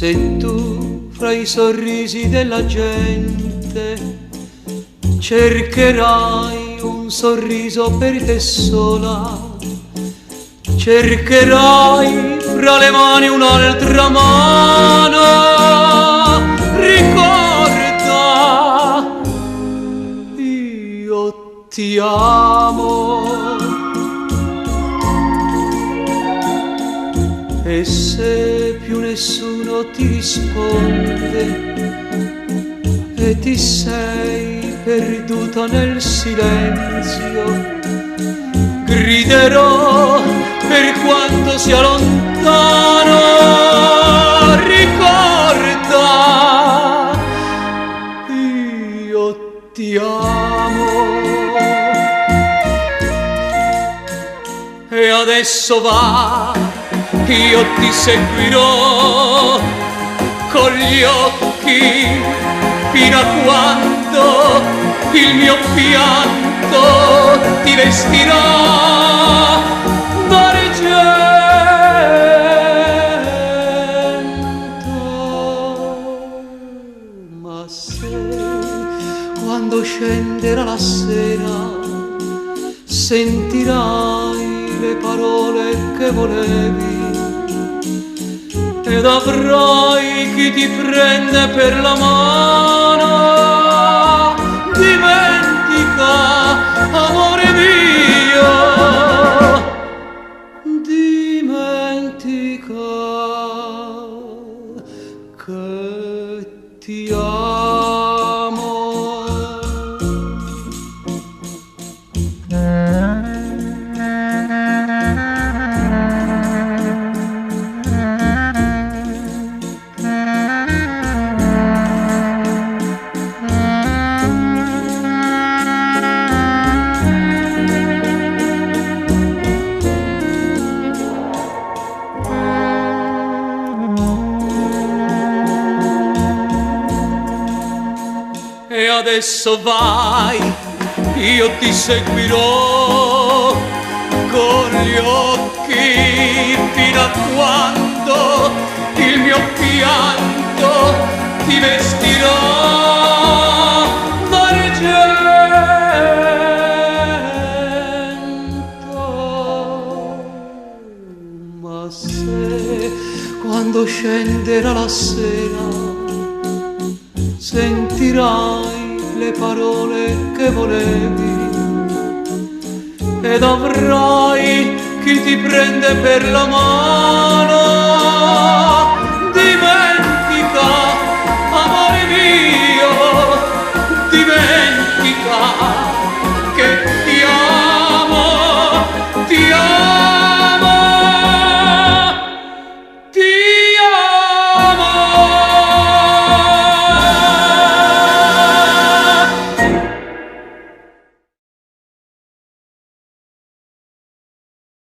Se tu fra i sorrisi della gente cercherai un sorriso per te sola, cercherai fra le mani un'altra mano, ricorda, io ti amo. E se più nessuno ti risponde e ti sei perduta nel silenzio, griderò per quanto sia lontano, ricorda, io ti amo. E adesso va, io ti seguirò con gli occhi fino a quando il mio pianto ti vestirà d'argento. Ma se quando scenderà la sera sentirai le parole che volevi ed avrai chi ti prende per la mano, dimentica, amore mio, dimentica che ti amo. E adesso vai, io ti seguirò con gli occhi fino a quando il mio pianto ti vestirà d'argento. Ma se quando scenderà la sera sentirai le parole che volevi ed avrai chi ti prende per la mano,